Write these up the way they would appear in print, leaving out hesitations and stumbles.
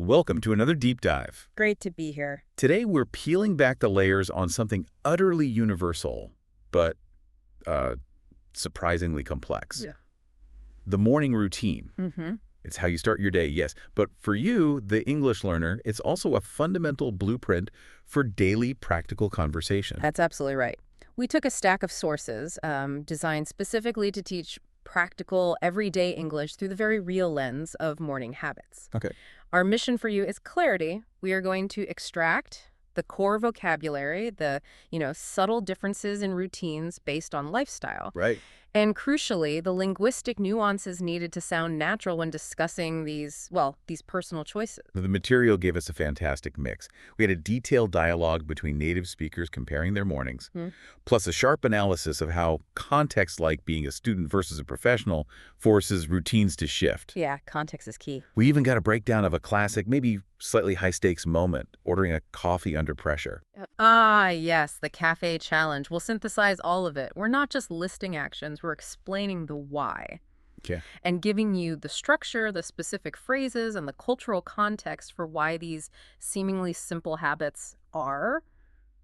Welcome to another deep dive. Great to be here. Today we're peeling back the layers on something utterly universal, but surprisingly complex. Yeah. The morning routine. Mm-hmm. It's how you start your day, yes. But for you, the English learner, it's also a fundamental blueprint for daily practical conversation. That's absolutely right. We took a stack of sources designed specifically to teach practical, everyday English through the very real lens of morning habits. Okay. Our mission for you is clarity. We are going to extract the core vocabulary, the, subtle differences in routines based on lifestyle. Right. And crucially, the linguistic nuances needed to sound natural when discussing these personal choices. The material gave us a fantastic mix. We had a detailed dialogue between native speakers comparing their mornings, plus a sharp analysis of how context like being a student versus a professional forces routines to shift. Yeah, context is key. We even got a breakdown of a classic, maybe slightly high-stakes moment, ordering a coffee under pressure. Ah, yes, the cafe challenge. We'll synthesize all of it. We're not just listing actions, we're explaining the why. Okay. And giving you the structure, the specific phrases, and the cultural context for why these seemingly simple habits are,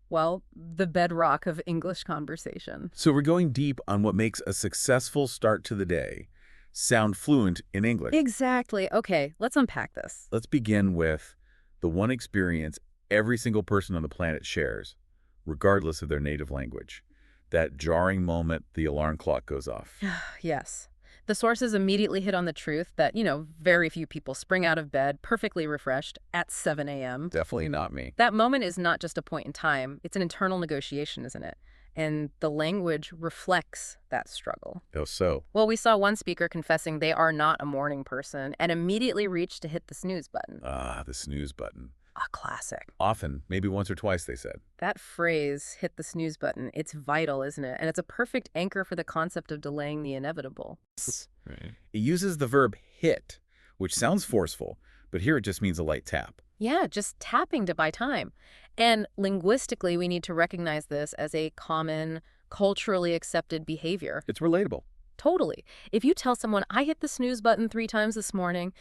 well, the bedrock of English conversation. So we're going deep on what makes a successful start to the day sound fluent in English. Exactly. Okay, let's unpack this. Let's begin with the one experience every single person on the planet shares, regardless of their native language. That jarring moment the alarm clock goes off. Yes. The sources immediately hit on the truth that, very few people spring out of bed perfectly refreshed at 7 a.m. Definitely not me. That moment is not just a point in time. It's an internal negotiation, isn't it? And the language reflects that struggle. Oh, so? Well, we saw one speaker confessing they are not a morning person and immediately reached to hit the snooze button. Ah, the snooze button. A classic. Often, maybe once or twice, they said. That phrase, hit the snooze button, it's vital, isn't it? And it's a perfect anchor for the concept of delaying the inevitable. Right. It uses the verb hit, which sounds forceful, but here it just means a light tap. Yeah, just tapping to buy time. And linguistically, we need to recognize this as a common, culturally accepted behavior. It's relatable. Totally. If you tell someone, I hit the snooze button 3 times this morning,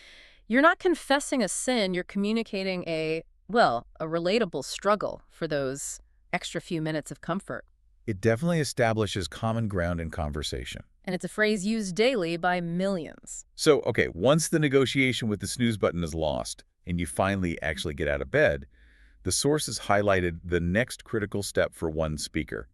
you're not confessing a sin, you're communicating a relatable struggle for those extra few minutes of comfort. It definitely establishes common ground in conversation. And it's a phrase used daily by millions. So, okay, once the negotiation with the snooze button is lost and you finally actually get out of bed, the sources highlighted the next critical step for one speaker: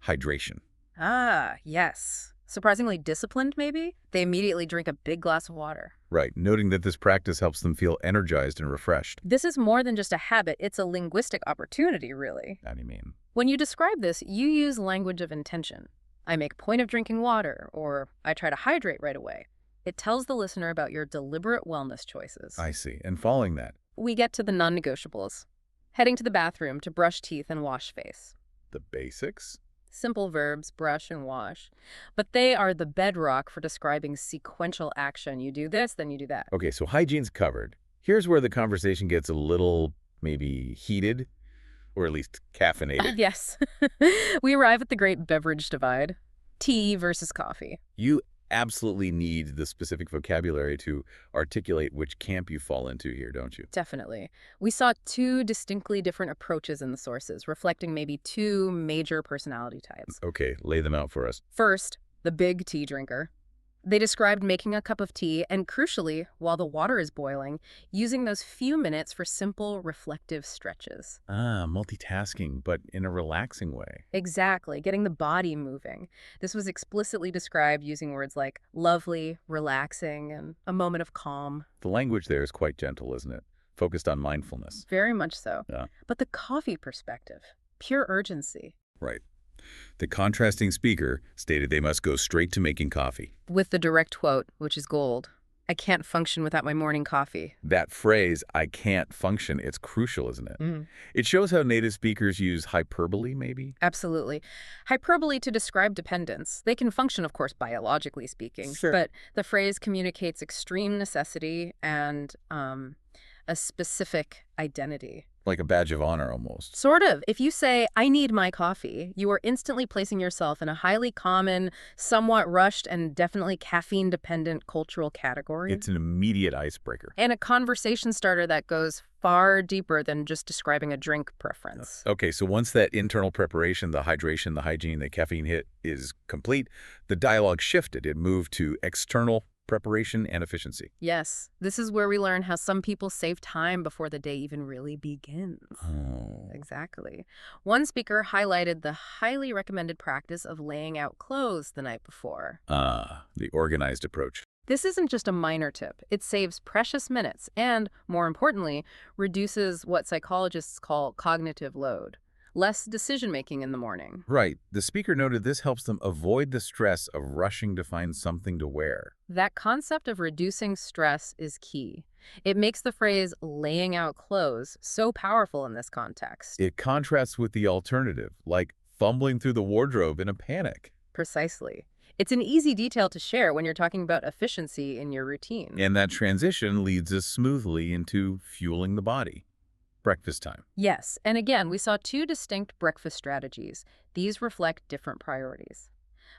hydration. Ah, yes. Surprisingly disciplined, maybe? They immediately drink a big glass of water. Right, noting that this practice helps them feel energized and refreshed. This is more than just a habit. It's a linguistic opportunity, really. How do you mean? When you describe this, you use language of intention. I make point of drinking water, or I try to hydrate right away. It tells the listener about your deliberate wellness choices. I see. And following that, We get to the non-negotiables. Heading to the bathroom to brush teeth and wash face. the basics? Simple verbs, brush and wash. But they are the bedrock for describing sequential action. You do this, then you do that. Okay, so hygiene's covered. Here's where the conversation gets a little, maybe heated, or at least caffeinated. Yes. We arrive at the great beverage divide. Tea versus coffee. You absolutely need the specific vocabulary to articulate which camp you fall into here, don't you? Definitely. We saw 2 distinctly different approaches in the sources, reflecting maybe 2 major personality types. Okay, lay them out for us. First, the big tea drinker. They described making a cup of tea and, crucially, while the water is boiling, using those few minutes for simple, reflective stretches. Ah, multitasking, but in a relaxing way. Exactly, getting the body moving. This was explicitly described using words like lovely, relaxing, and a moment of calm. The language there is quite gentle, isn't it? Focused on mindfulness. Very much so. Yeah. But the coffee perspective, pure urgency. Right. The contrasting speaker stated they must go straight to making coffee. With the direct quote, which is gold. I can't function without my morning coffee. That phrase, I can't function, it's crucial, isn't it? It shows how native speakers use hyperbole, maybe? Absolutely. Hyperbole to describe dependence. They can function, of course, biologically speaking. Sure. But the phrase communicates extreme necessity and a specific identity. Like a badge of honor almost. Sort of. If you say, I need my coffee, you are instantly placing yourself in a highly common, somewhat rushed, and definitely caffeine-dependent cultural category. It's an immediate icebreaker. And a conversation starter that goes far deeper than just describing a drink preference. Okay, so once that internal preparation, the hydration, the hygiene, the caffeine hit is complete, the dialogue shifted. It moved to external preparation and efficiency. Yes, this is where we learn how some people save time before the day even really begins. Oh. Exactly. One speaker highlighted the highly recommended practice of laying out clothes the night before. The organized approach. This isn't just a minor tip. It saves precious minutes and, more importantly, reduces what psychologists call cognitive load. Less decision-making in the morning. Right. The speaker noted this helps them avoid the stress of rushing to find something to wear. That concept of reducing stress is key. It makes the phrase laying out clothes so powerful in this context. It contrasts with the alternative, like fumbling through the wardrobe in a panic. Precisely. It's an easy detail to share when you're talking about efficiency in your routine. And that transition leads us smoothly into fueling the body. Breakfast time. Yes, and again, we saw two distinct breakfast strategies. These reflect different priorities.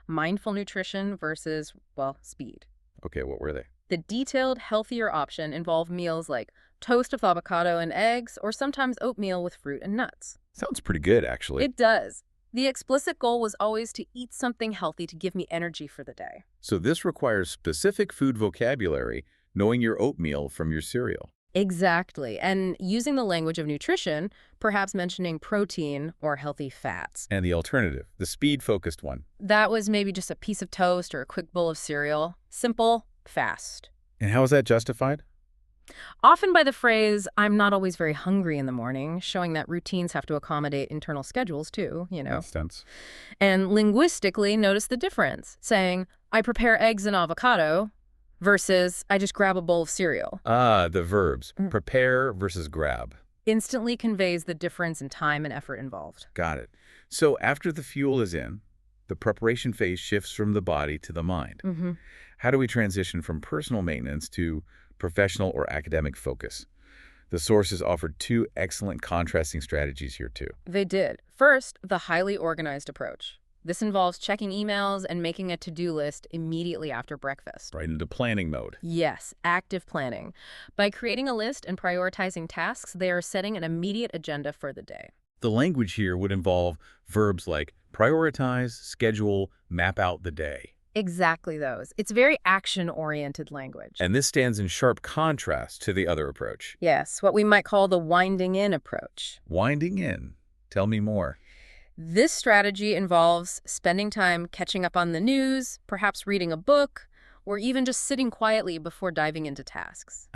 Mindful nutrition versus, well, speed. Okay, what were they? The detailed, healthier option involved meals like toast with avocado and eggs, or sometimes oatmeal with fruit and nuts. Sounds pretty good, actually. It does. The explicit goal was always to eat something healthy to give me energy for the day. So this requires specific food vocabulary, knowing your oatmeal from your cereal. Exactly. And using the language of nutrition, perhaps mentioning protein or healthy fats. And the alternative, the speed-focused one. That was maybe just a piece of toast or a quick bowl of cereal. Simple, fast. And how is that justified? Often by the phrase, I'm not always very hungry in the morning, showing that routines have to accommodate internal schedules too, Makes sense. And linguistically, notice the difference, saying, I prepare eggs and avocado, versus I just grab a bowl of cereal. The verbs. Prepare versus grab. Instantly conveys the difference in time and effort involved. Got it. So after the fuel is in, the preparation phase shifts from the body to the mind. How do we transition from personal maintenance to professional or academic focus? The sources offered two excellent contrasting strategies here too. They did. First, the highly organized approach. This involves checking emails and making a to-do list immediately after breakfast. Right into planning mode. Yes, active planning. By creating a list and prioritizing tasks, they are setting an immediate agenda for the day. The language here would involve verbs like prioritize, schedule, map out the day. Exactly those. It's very action-oriented language. And this stands in sharp contrast to the other approach. Yes, what we might call the winding in approach. Winding in. Tell me more. This strategy involves spending time catching up on the news, perhaps reading a book, or even just sitting quietly before diving into tasks.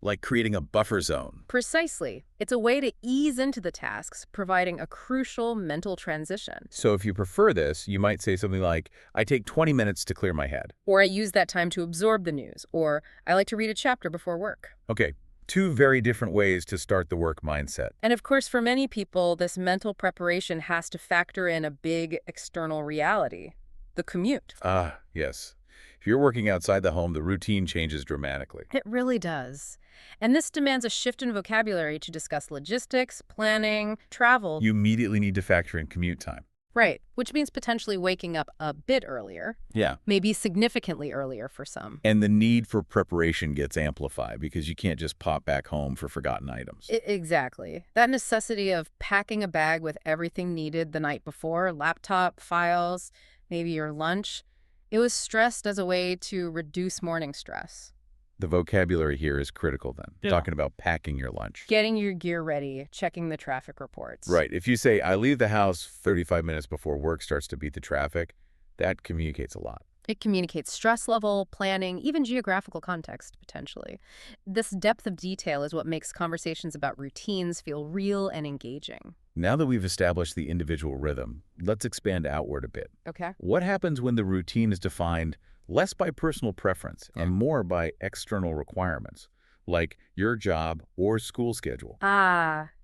Like creating a buffer zone. Precisely. It's a way to ease into the tasks, providing a crucial mental transition. So if you prefer this, you might say something like, I take 20 minutes to clear my head. Or I use that time to absorb the news, or I like to read a chapter before work. Okay, two very different ways to start the work mindset. And of course, for many people, this mental preparation has to factor in a big external reality, the commute. Yes. If you're working outside the home, the routine changes dramatically. It really does. And this demands a shift in vocabulary to discuss logistics, planning, travel. You immediately need to factor in commute time. Right, which means potentially waking up a bit earlier. Yeah. Maybe significantly earlier for some. And the need for preparation gets amplified because you can't just pop back home for forgotten items. Exactly. That necessity of packing a bag with everything needed the night before, laptop, files, maybe your lunch, it was stressed as a way to reduce morning stress. The vocabulary here is critical then. Yeah. Talking about packing your lunch. Getting your gear ready, checking the traffic reports. Right. If you say, I leave the house 35 minutes before work starts to beat the traffic, that communicates a lot. It communicates stress level, planning, even geographical context, potentially. This depth of detail is what makes conversations about routines feel real and engaging. Now that we've established the individual rhythm, let's expand outward a bit. Okay. What happens when the routine is defined less by personal preference and more by external requirements, like your job or school schedule?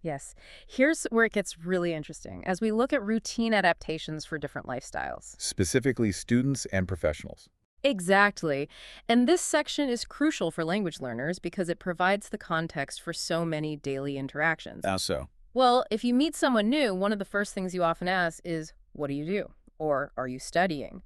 Yes. Here's where it gets really interesting as we look at routine adaptations for different lifestyles. Specifically students and professionals. Exactly. And this section is crucial for language learners because it provides the context for so many daily interactions. How so? Well, if you meet someone new, one of the first things you often ask is, "What do you do?" Or, "Are you studying?"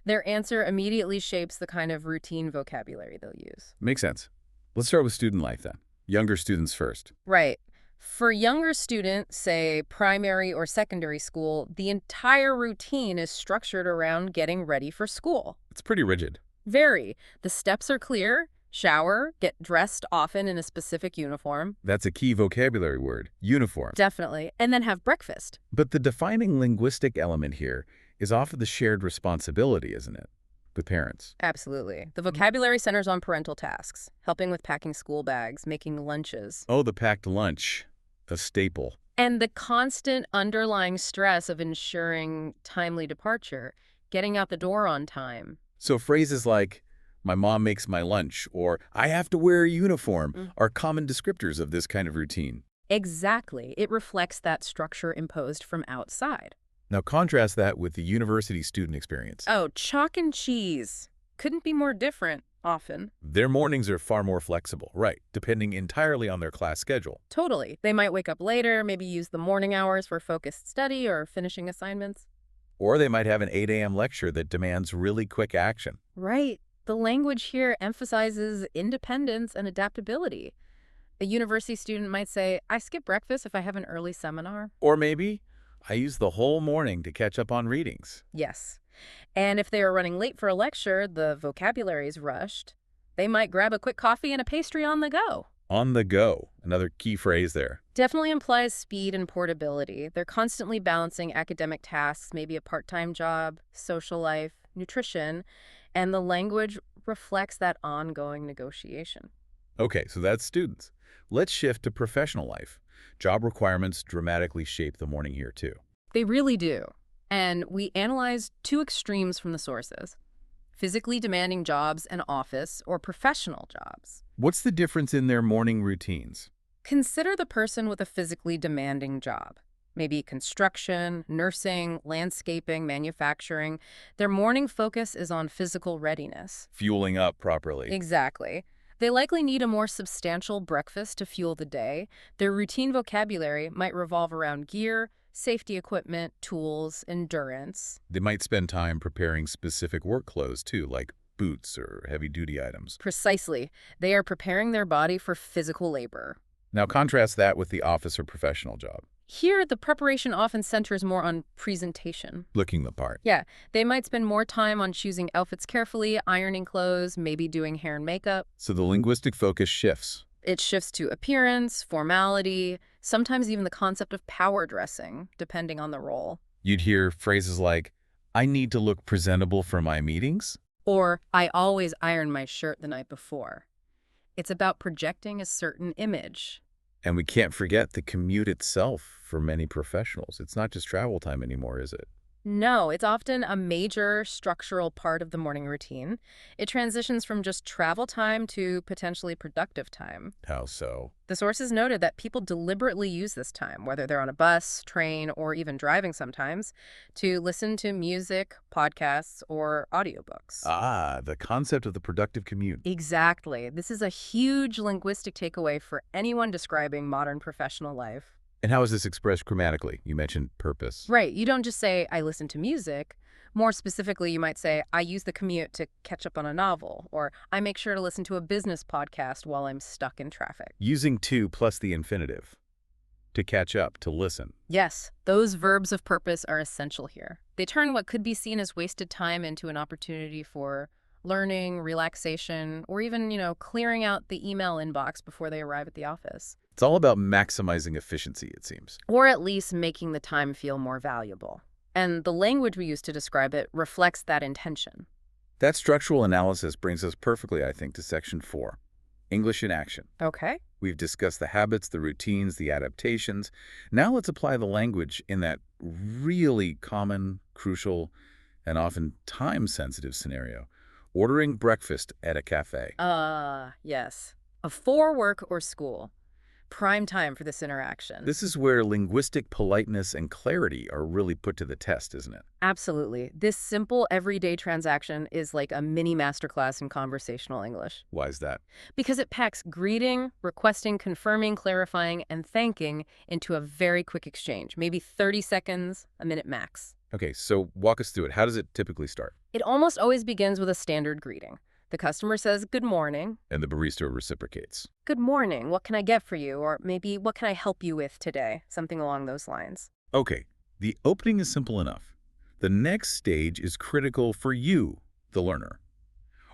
Their answer immediately shapes the kind of routine vocabulary they'll use. Makes sense. Let's start with student life then. Younger students first. Right. For younger students, say primary or secondary school, the entire routine is structured around getting ready for school. It's pretty rigid. Very. The steps are clear. Shower, get dressed often in a specific uniform. That's a key vocabulary word, uniform. Definitely. And then have breakfast. But the defining linguistic element here is often the shared responsibility, isn't it? With parents. Absolutely. The vocabulary centers on parental tasks, helping with packing school bags, making lunches. Oh, the packed lunch. A staple. And the constant underlying stress of ensuring timely departure, getting out the door on time. So phrases like, my mom makes my lunch, or I have to wear a uniform, are common descriptors of this kind of routine. Exactly. It reflects that structure imposed from outside. Now contrast that with the university student experience. Oh, chalk and cheese. Couldn't be more different, often. Their mornings are far more flexible, right, depending entirely on their class schedule. Totally. They might wake up later, maybe use the morning hours for focused study or finishing assignments. Or they might have an 8 a.m. lecture that demands really quick action. Right. The language here emphasizes independence and adaptability. A university student might say, "I skip breakfast if I have an early seminar." Or maybe, I use the whole morning to catch up on readings. Yes. And if they are running late for a lecture, the vocabulary is rushed. They might grab a quick coffee and a pastry on the go. On the go, another key phrase there. Definitely implies speed and portability. They're constantly balancing academic tasks, maybe a part-time job, social life, nutrition, and the language reflects that ongoing negotiation. Okay, so that's students. Let's shift to professional life. Job requirements dramatically shape the morning here too. They really do. And we analyzed two extremes from the sources: physically demanding jobs and office, or professional jobs. What's the difference in their morning routines? Consider the person with a physically demanding job. Maybe construction, nursing, landscaping, manufacturing. Their morning focus is on physical readiness. Fueling up properly. Exactly. They likely need a more substantial breakfast to fuel the day. Their routine vocabulary might revolve around gear, safety equipment, tools, endurance. They might spend time preparing specific work clothes too, like boots or heavy-duty items. Precisely. They are preparing their body for physical labor. Now contrast that with the office or professional job. Here, the preparation often centers more on presentation. Looking the part. Yeah, they might spend more time on choosing outfits carefully, ironing clothes, maybe doing hair and makeup. So the linguistic focus shifts. It shifts to appearance, formality, sometimes even the concept of power dressing, depending on the role. You'd hear phrases like, I need to look presentable for my meetings. Or, "I always iron my shirt the night before." It's about projecting a certain image. And we can't forget the commute itself for many professionals. It's not just travel time anymore, is it? No, it's often a major structural part of the morning routine. It transitions from just travel time to potentially productive time. How so? The sources noted that people deliberately use this time, whether they're on a bus, train, or even driving sometimes, to listen to music, podcasts, or audiobooks. Ah, the concept of the productive commute. Exactly. This is a huge linguistic takeaway for anyone describing modern professional life. And how is this expressed grammatically? You mentioned purpose. Right. You don't just say, "I listen to music." More specifically, you might say, "I use the commute to catch up on a novel," or "I make sure to listen to a business podcast while I'm stuck in traffic." Using to plus the infinitive. To catch up, to listen. Yes, those verbs of purpose are essential here. They turn what could be seen as wasted time into an opportunity for learning, relaxation, or even, clearing out the email inbox before they arrive at the office. It's all about maximizing efficiency, it seems. Or at least making the time feel more valuable. And the language we use to describe it reflects that intention. That structural analysis brings us perfectly, I think, to Section 4, English in Action. Okay. We've discussed the habits, the routines, the adaptations. Now let's apply the language in that really common, crucial, and often time-sensitive scenario. Ordering breakfast at a cafe. Yes. For work or school. Prime time for this interaction. This is where linguistic politeness and clarity are really put to the test, isn't it? Absolutely. This simple everyday transaction is like a mini masterclass in conversational English. Why is that? Because it packs greeting, requesting, confirming, clarifying, and thanking into a very quick exchange, maybe 30 seconds, a minute max. Okay, so walk us through it. How does it typically start? It almost always begins with a standard greeting. The customer says, "Good morning." And the barista reciprocates. "Good morning. What can I get for you?" Or maybe, "What can I help you with today?" Something along those lines. Okay, the opening is simple enough. The next stage is critical for you, the learner.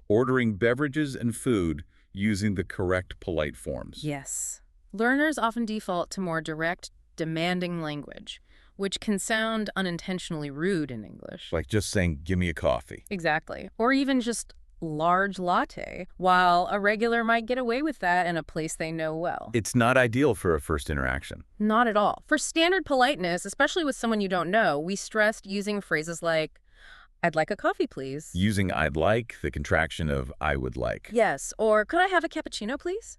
Ordering beverages and food using the correct polite forms. Yes. Learners often default to more direct, demanding language, which can sound unintentionally rude in English. Like just saying, give me a coffee. Exactly. Or even just large latte, while a regular might get away with that in a place they know well. It's not ideal for a first interaction. Not at all. For standard politeness, especially with someone you don't know, we stressed using phrases like, "I'd like a coffee, please." Using I'd like, the contraction of I would like. Yes, or "Could I have a cappuccino, please?"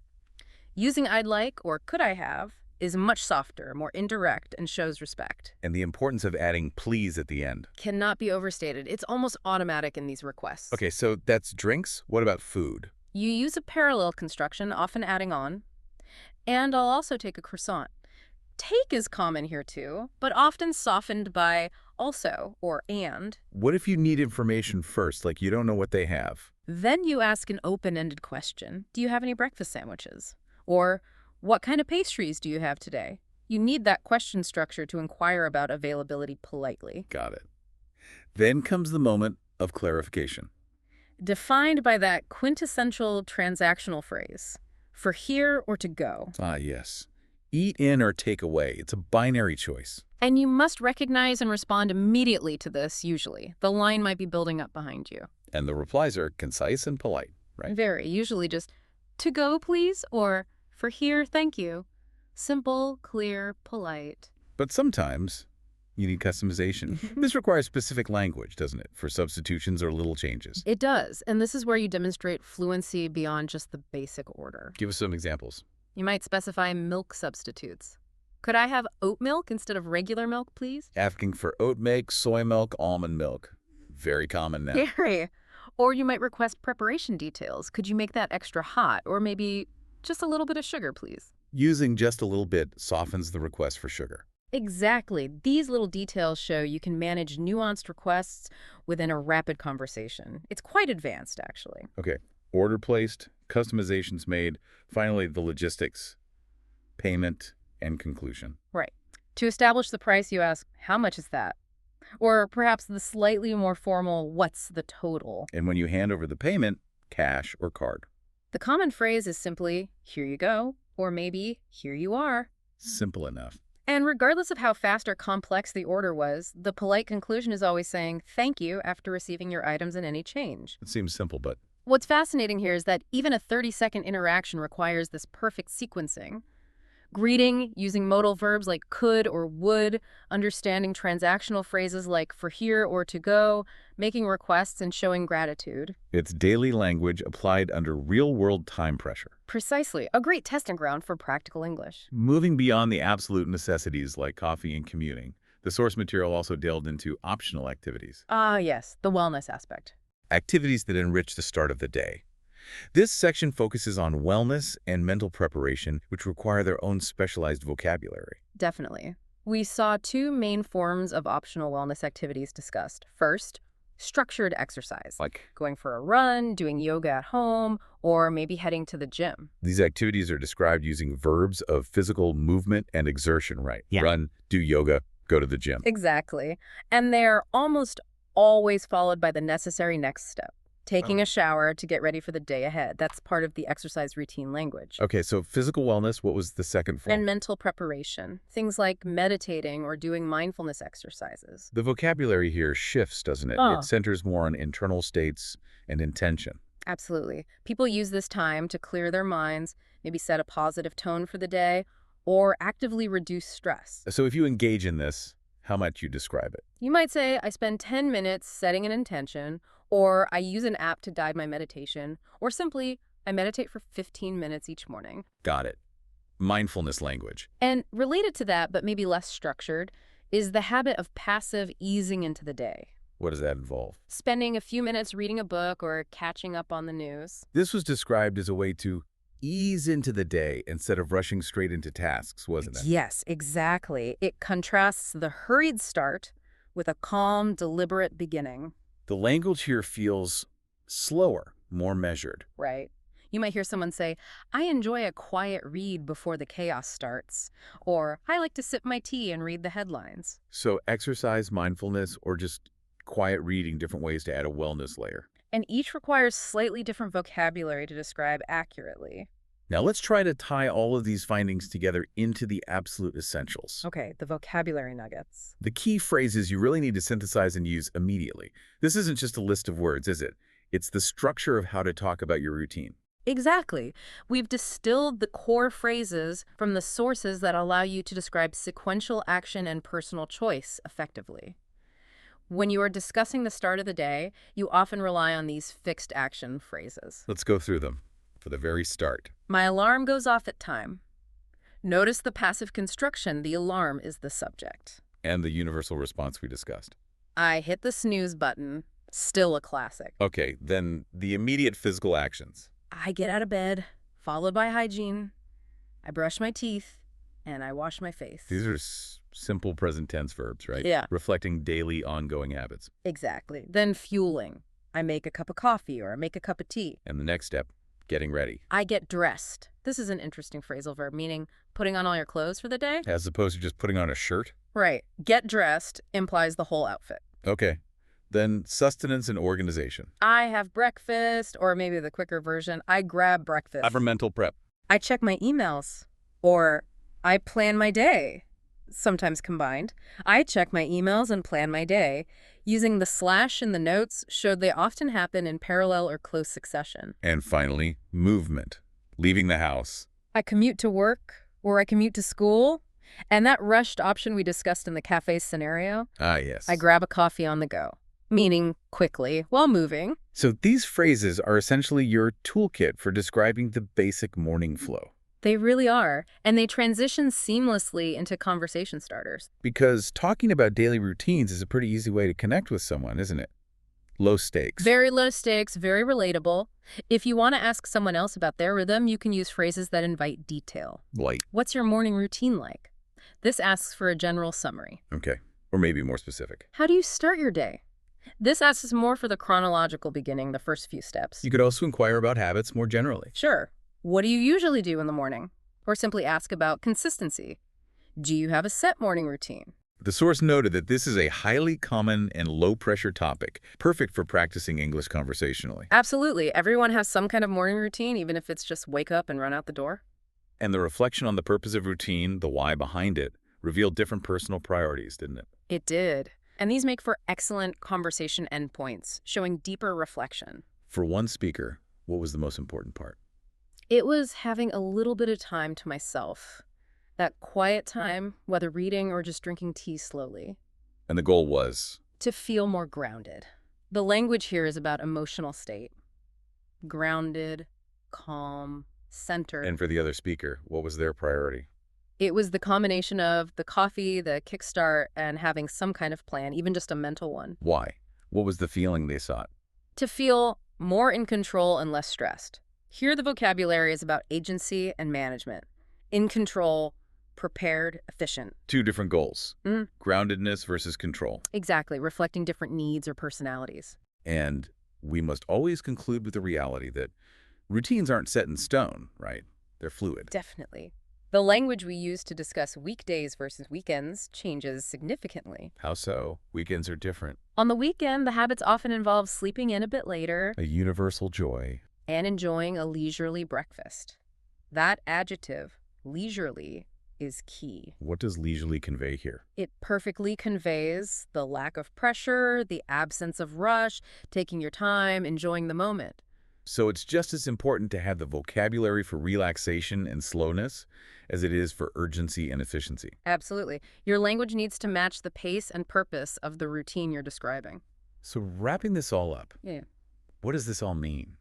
Using "I'd like" or "Could I have" is much softer, more indirect, and shows respect. And the importance of adding please at the end. Cannot be overstated. It's almost automatic in these requests. Okay, so that's drinks. What about food? You use a parallel construction, often adding on. "And I'll also take a croissant." Take is common here too, but often softened by also or and. What if you need information first, like you don't know what they have? Then you ask an open-ended question. "Do you have any breakfast sandwiches?" Or, "What kind of pastries do you have today?" You need that question structure to inquire about availability politely. Got it. Then comes the moment of clarification. Defined by that quintessential transactional phrase, "for here or to go." Ah, yes. Eat in or take away. It's a binary choice. And you must recognize and respond immediately to this, usually. The line might be building up behind you. And the replies are concise and polite, right? Very, usually just, "To go, please," or "For here, thank you." Simple, clear, polite. But sometimes you need customization. This requires specific language, doesn't it, for substitutions or little changes? It does, and this is where you demonstrate fluency beyond just the basic order. Give us some examples. You might specify milk substitutes. "Could I have oat milk instead of regular milk, please?" Asking for oat milk, soy milk, almond milk. Very common now. Very. Or you might request preparation details. "Could you make that extra hot?" Or maybe, "Just a little bit of sugar, please." Using just a little bit softens the request for sugar. Exactly. These little details show you can manage nuanced requests within a rapid conversation. It's quite advanced, actually. Okay, order placed, customizations made, finally the logistics, payment, and conclusion. Right. To establish the price, you ask, "How much is that?" Or perhaps the slightly more formal, "What's the total?" And when you hand over the payment, cash or card. The common phrase is simply, "Here you go," or maybe, "Here you are." Simple enough. And regardless of how fast or complex the order was, the polite conclusion is always saying "thank you" after receiving your items and any change. It seems simple, but What's fascinating here is that even a 30-second interaction requires this perfect sequencing. Greeting, using modal verbs like could or would, understanding transactional phrases like "for here" or "to go," making requests and showing gratitude. it's daily language applied under real-world time pressure. Precisely. A great testing ground for practical English. Moving beyond the absolute necessities like coffee and commuting, the source material also delved into optional activities. Ah, yes, the wellness aspect. Activities that enrich the start of the day. This section focuses on wellness and mental preparation, which require their own specialized vocabulary. Definitely. We saw two main forms of optional wellness activities discussed. First, structured exercise, Like, going for a run, doing yoga at home, or maybe heading to the gym. these activities are described using verbs of physical movement and exertion, right? Yeah. Run, do yoga, go to the gym. Exactly. And they're almost always followed by the necessary next step, taking a shower to get ready for the day ahead. That's part of the exercise routine language. Okay, so physical wellness, what was the second form? And mental preparation, things like meditating or doing mindfulness exercises. The vocabulary here shifts, doesn't it? Oh. It centers more on internal states and intention. Absolutely. People use this time to clear their minds, maybe set a positive tone for the day, or actively reduce stress. So if you engage in this, how might you describe it? You might say, "I spend 10 minutes setting an intention," or "I use an app to guide my meditation," or simply, "I meditate for 15 minutes each morning." Got it. mindfulness language. And related to that, but maybe less structured, is the habit of passive easing into the day. What does that involve? Spending a few minutes reading a book or catching up on the news. This was described as a way to ease into the day instead of rushing straight into tasks, wasn't it? Yes, exactly. It contrasts the hurried start with a calm, deliberate beginning. The language here feels slower, more measured. Right. You might hear someone say, I enjoy a quiet read before the chaos starts. Or, I like to sip my tea and read the headlines. So exercise, mindfulness, or just quiet reading, different ways to add a wellness layer. And each requires slightly different vocabulary to describe accurately. Now let's try to tie all of these findings together into the absolute essentials. Okay, the vocabulary nuggets. The key phrases you really need to synthesize and use immediately. This isn't just a list of words, is it? It's the structure of how to talk about your routine. Exactly. We've distilled the core phrases from the sources that allow you to describe sequential action and personal choice effectively. When you are discussing the start of the day, you often rely on these fixed action phrases. Let's go through them. For the very start. My alarm goes off at time. Notice the passive construction. The alarm is the subject. And the universal response we discussed. I hit the snooze button. Still a classic. Okay, then the immediate physical actions. I get out of bed, followed by hygiene. I brush my teeth, and I wash my face. These are simple present tense verbs, right? Yeah. Reflecting daily ongoing habits. Exactly. Then fueling. I make a cup of coffee or I make a cup of tea. And the next step, getting ready. I get dressed. This is an interesting phrasal verb, meaning putting on all your clothes for the day. As opposed to just putting on a shirt? Right. Get dressed implies the whole outfit. Okay. Then sustenance and organization. I have breakfast, or maybe the quicker version, I grab breakfast. For mental prep. I check my emails, or I plan my day, sometimes combined. I check my emails and plan my day. Using the slash in the notes showed they often happen in parallel or close succession. And finally, movement. Leaving the house. I commute to work, or I commute to school. And that rushed option we discussed in the cafe scenario, Ah, yes. I grab a coffee on the go, meaning quickly while moving. So these phrases are essentially your toolkit for describing the basic morning flow. They really are, and they transition seamlessly into conversation starters. Because talking about daily routines is a pretty easy way to connect with someone, isn't it? Low stakes. Very low stakes, very relatable. If you want to ask someone else about their rhythm, you can use phrases that invite detail. Light. What's your morning routine like? This asks for a general summary. Okay. Or maybe more specific. How do you start your day? This asks more for the chronological beginning, the first few steps. You could also inquire about habits more generally. Sure. What do you usually do in the morning? Or simply ask about consistency. Do you have a set morning routine? The source noted that this is a highly common and low-pressure topic, perfect for practicing English conversationally. Absolutely. Everyone has some kind of morning routine, even if it's just wake up and run out the door. And the reflection on the purpose of routine, the why behind it, revealed different personal priorities, didn't it? It did. And these make for excellent conversation endpoints, showing deeper reflection. For one speaker, what was the most important part? It was having a little bit of time to myself. That quiet time, whether reading or just drinking tea slowly. And the goal was? To feel more grounded. The language here is about emotional state. Grounded, calm, centered. And for the other speaker, what was their priority? It was the combination of the coffee, the kickstart, and having some kind of plan, even just a mental one. Why? What was the feeling they sought? To feel more in control and less stressed. Here the vocabulary is about agency and management. In control, prepared, efficient. Two different goals. Groundedness versus control. Exactly, reflecting different needs or personalities. And we must always conclude with the reality that routines aren't set in stone, right? They're fluid. Definitely. The language we use to discuss weekdays versus weekends changes significantly. How so? Weekends are different. On the weekend, the habits often involve sleeping in a bit later A universal joy. and enjoying a leisurely breakfast. That adjective, leisurely, is key. What does leisurely convey here? It perfectly conveys the lack of pressure, the absence of rush, taking your time, enjoying the moment. So it's just as important to have the vocabulary for relaxation and slowness as it is for urgency and efficiency. Absolutely. Your language needs to match the pace and purpose of the routine you're describing. So wrapping this all up, Yeah. what does this all mean?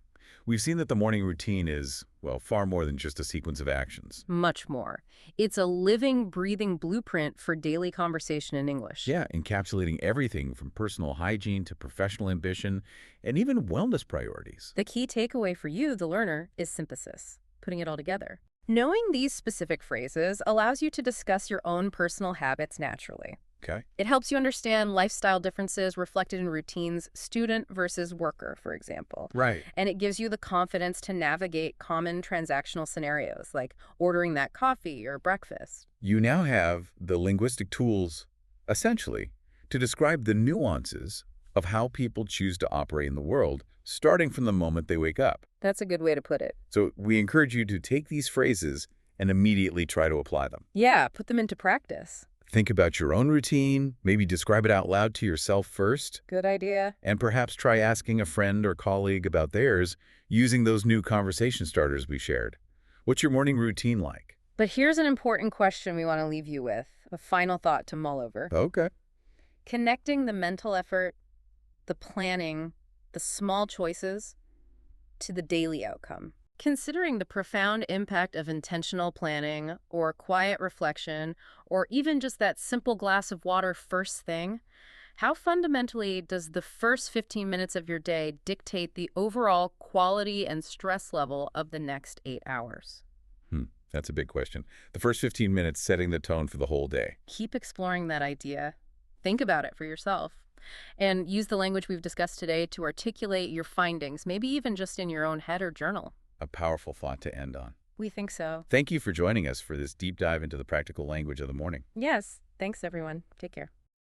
We've seen that the morning routine is, well, far more than just a sequence of actions. Much more. It's a living, breathing blueprint for daily conversation in English. Yeah, encapsulating everything from personal hygiene to professional ambition and even wellness priorities. The key takeaway for you, the learner, is synthesis, putting it all together. Knowing these specific phrases allows you to discuss your own personal habits naturally. Okay? It helps you understand lifestyle differences reflected in routines, student versus worker, for example. Right. And it gives you the confidence to navigate common transactional scenarios, like ordering that coffee or breakfast. You now have the linguistic tools, essentially, to describe the nuances of how people choose to operate in the world, starting from the moment they wake up. That's a good way to put it. So we encourage you to take these phrases and immediately try to apply them. Yeah, put them into practice. Think about your own routine, maybe describe it out loud to yourself first, Good idea. and perhaps try asking a friend or colleague about theirs using those new conversation starters we shared. What's your morning routine like? But here's an important question we want to leave you with, a final thought to mull over. Okay. Connecting the mental effort, the planning, the small choices to the daily outcome. Considering the profound impact of intentional planning or quiet reflection or even just that simple glass of water first thing, how fundamentally does the first 15 minutes of your day dictate the overall quality and stress level of the next 8 hours? That's a big question. The first 15 minutes setting the tone for the whole day. Keep exploring that idea. Think about it for yourself. And use the language we've discussed today to articulate your findings, maybe even just in your own head or journal. A powerful thought to end on. We think so. Thank you for joining us for this deep dive into the practical language of the morning. Yes. Thanks, everyone. Take care.